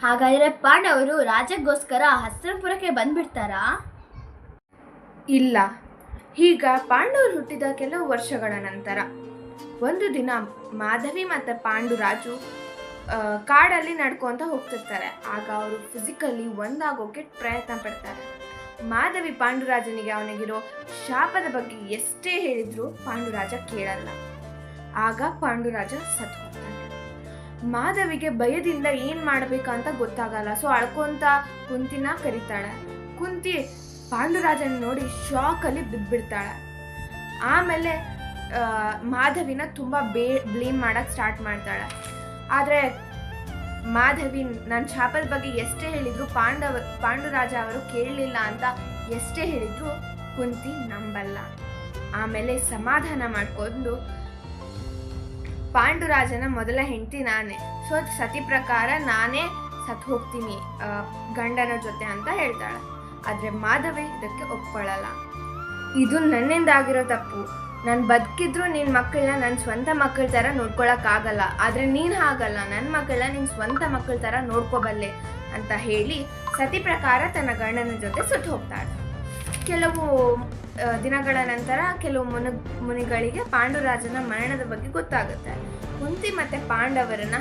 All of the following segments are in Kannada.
ಹಾಗಾದರೆ ಪಾಂಡವರು ರಾಜ್ಯಕ್ಕೋಸ್ಕರ ಹಸ್ತಿನಾಪುರಕ್ಕೆ ಬಂದ್ಬಿಡ್ತಾರಾ? ಇಲ್ಲ. ಈಗ ಪಾಂಡವರು ಹುಟ್ಟಿದ ಕೆಲವು ವರ್ಷಗಳ ನಂತರ ಒಂದು ದಿನ ಮಾಧವಿ ಮತ್ತು ಪಾಂಡುರಾಜು ಕಾಡಲ್ಲಿ ನಡ್ಕೊಂತ ಹೋಗ್ತಿರ್ತಾರೆ. ಆಗ ಅವರು ಫಿಸಿಕಲಿ ಒಂದಾಗೋಕೆ ಪ್ರಯತ್ನ ಪಡ್ತಾರೆ. ಮಾಧವಿ ಪಾಂಡುರಾಜನಿಗೆ ಅವನಿಗಿರೋ ಶಾಪದ ಬಗ್ಗೆ ಎಷ್ಟೇ ಹೇಳಿದ್ರು ಪಾಂಡುರಾಜ ಕೇಳಲ್ಲ. ಆಗ ಪಾಂಡುರಾಜ ಸತ್ತು ಹೋಗ್ತಾನೆ. ಮಾಧವಿಗೆ ಭಯದಿಂದ ಏನು ಮಾಡಬೇಕಂತ ಗೊತ್ತಾಗಲ್ಲ. ಸೊ ಅಳ್ಕೊಂತ ಕುಂತಿನ ಕರೀತಾಳೆ. ಕುಂತಿ ಪಾಂಡುರಾಜನ ನೋಡಿ ಶಾಕಲ್ಲಿ ಬಿದ್ದುಬಿಡ್ತಾಳೆ. ಆಮೇಲೆ ಮಾಧವಿನ ತುಂಬ ಬ್ಲೇಮ್ ಮಾಡೋಕ್ಕೆ ಸ್ಟಾರ್ಟ್ ಮಾಡ್ತಾಳೆ. ಆದರೆ ಮಾಧವಿ ನನ್ನ ಶಾಪದ ಬಗ್ಗೆ ಎಷ್ಟೇ ಹೇಳಿದ್ರು ಪಾಂಡುರಾಜ ಅವರು ಕೇಳಲಿಲ್ಲ ಅಂತ ಎಷ್ಟೇ ಹೇಳಿದ್ರು ಕುಂತಿ ನಂಬಲ್ಲ. ಆಮೇಲೆ ಸಮಾಧಾನ ಮಾಡಿಕೊಂಡು ಪಾಂಡುರಾಜನ ಮೊದಲ ಹೆಂಡತಿ ನಾನೇ, ಸೊ ಸತಿ ಪ್ರಕಾರ ನಾನೇ ಸತ್ತು ಹೋಗ್ತೀನಿ ಗಂಡನ ಜೊತೆ ಅಂತ ಹೇಳ್ತಾಳೆ. ಆದರೆ ಮಾಧವಿ ಇದಕ್ಕೆ ಒಪ್ಕೊಳ್ಳಲ್ಲ. ಇದು ನನ್ನಿಂದ ಆಗಿರೋ ತಪ್ಪು. ನಾನು ಬದುಕಿದ್ರು ನಿನ್ನ ಮಕ್ಕಳನ್ನ ನನ್ನ ಸ್ವಂತ ಮಕ್ಕಳ ಥರ ನೋಡ್ಕೊಳಕ್ಕಾಗಲ್ಲ. ಆದರೆ ನೀನು ಹಾಗಲ್ಲ, ನನ್ನ ಮಕ್ಕಳನ್ನ ನಿನ್ನ ಸ್ವಂತ ಮಕ್ಕಳ ಥರ ನೋಡ್ಕೋಬಲ್ಲೆ ಅಂತ ಹೇಳಿ ಸತಿ ಪ್ರಕಾರ ತನ್ನ ಗಂಡನ ಜೊತೆ ಸುಟ್ಟು ಹೋಗ್ತಾಳೆ. ಕೆಲವು ದಿನಗಳ ನಂತರ ಕೆಲವು ಮುನಿಗಳಿಗೆ ಪಾಂಡುರಾಜನ ಮರಣದ ಬಗ್ಗೆ ಗೊತ್ತಾಗುತ್ತೆ. ಕುಂತಿ ಮತ್ತು ಪಾಂಡವರನ್ನ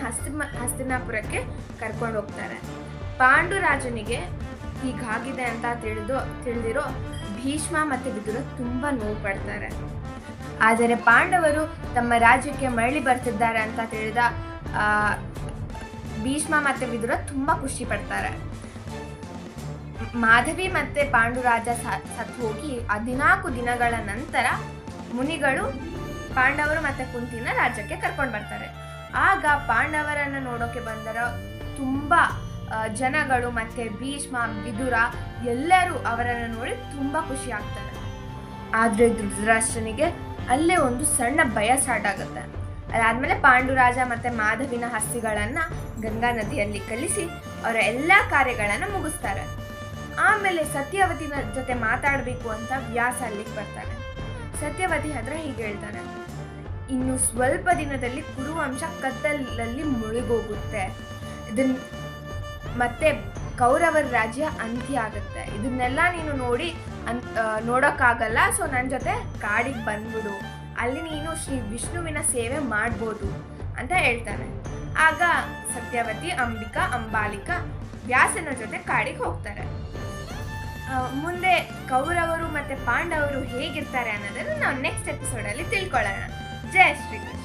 ಹಸ್ತಿನಾಪುರಕ್ಕೆ ಕರ್ಕೊಂಡು ಹೋಗ್ತಾರೆ. ಪಾಂಡುರಾಜನಿಗೆ ಹೀಗಾಗಿದೆ ಅಂತ ತಿಳಿದಿರೋ ಭೀಷ್ಮ ಮತ್ತು ವಿದುರ ತುಂಬ ನೋವು ಪಡ್ತಾರೆ. ಆದರೆ ಪಾಂಡವರು ತಮ್ಮ ರಾಜ್ಯಕ್ಕೆ ಮರಳಿ ಬರ್ತಿದ್ದಾರೆ ಅಂತ ತಿಳಿದ ಭೀಷ್ಮ ಮತ್ತು ವಿದುರ ತುಂಬ ಖುಷಿ ಪಡ್ತಾರೆ. ಮಾಧವಿ ಮತ್ತು ಪಾಂಡುರಾಜ ಸತ್ತು ಹೋಗಿ 14 ದಿನಗಳ ನಂತರ ಮುನಿಗಳು ಪಾಂಡವರು ಮತ್ತು ಕುಂತಿನ ರಾಜ್ಯಕ್ಕೆ ಕರ್ಕೊಂಡು ಬರ್ತಾರೆ. ಆಗ ಪಾಂಡವರನ್ನು ನೋಡೋಕೆ ಬಂದರ ತುಂಬ ಜನಗಳು ಮತ್ತು ಭೀಷ್ಮ ವಿದುರ ಎಲ್ಲರೂ ಅವರನ್ನು ನೋಡಿ ತುಂಬ ಖುಷಿ ಆಗ್ತಾರೆ. ಆದರೆ ಧೃತರಾಷ್ಟ್ರನಿಗೆ ಅಲ್ಲೇ ಒಂದು ಸಣ್ಣ ಭಯ ಸ್ಟಾರ್ಟ್ ಆಗುತ್ತೆ. ಅದಾದಮೇಲೆ ಪಾಂಡುರಾಜ ಮತ್ತು ಮಾಧವಿನ ಹಸ್ತಿಗಳನ್ನು ಗಂಗಾ ನದಿಯಲ್ಲಿ ಕಲಿಸಿ ಅವರ ಎಲ್ಲ ಕಾರ್ಯಗಳನ್ನು ಮುಗಿಸ್ತಾರೆ. ಆಮೇಲೆ ಸತ್ಯವತಿನ ಜೊತೆ ಮಾತಾಡಬೇಕು ಅಂತ ವ್ಯಾಸ ಅಲ್ಲಿಗೆ ಬರ್ತಾನೆ. ಸತ್ಯವತಿ ಹತ್ರ ಹೀಗೆ ಹೇಳ್ತಾನೆ, ಇನ್ನು ಸ್ವಲ್ಪ ದಿನದಲ್ಲಿ ಕುರುವಂಶ ಕತ್ತಲಲ್ಲಿ ಮುಳುಗೋಗುತ್ತೆ, ಮತ್ತೆ ಕೌರವರ ರಾಜ್ಯ ಅಂತ್ಯ ಆಗುತ್ತೆ. ಇದನ್ನೆಲ್ಲ ನೀನು ನೋಡೋಕ್ಕಾಗಲ್ಲ. ಸೊ ನನ್ನ ಜೊತೆ ಕಾಡಿಗೆ ಬಂದ್ಬಿಡು, ಅಲ್ಲಿ ನೀನು ಶ್ರೀ ವಿಷ್ಣುವಿನ ಸೇವೆ ಮಾಡ್ಬೋದು ಅಂತ ಹೇಳ್ತಾನೆ. ಆಗ ಸತ್ಯವತಿ, ಅಂಬಿಕಾ, ಅಂಬಾಲಿಕಾ ವ್ಯಾಸನ ಜೊತೆ ಕಾಡಿಗೆ ಹೋಗ್ತಾರೆ. ಮುಂದೆ ಕೌರವರು ಮತ್ತು ಪಾಂಡವರು ಹೇಗಿರ್ತಾರೆ ಅನ್ನೋದನ್ನು ನಾವು ನೆಕ್ಸ್ಟ್ ಎಪಿಸೋಡಲ್ಲಿ ತಿಳ್ಕೊಳ್ಳೋಣ. ಜೈ ಶ್ರೀಕೃಷ್ಣ.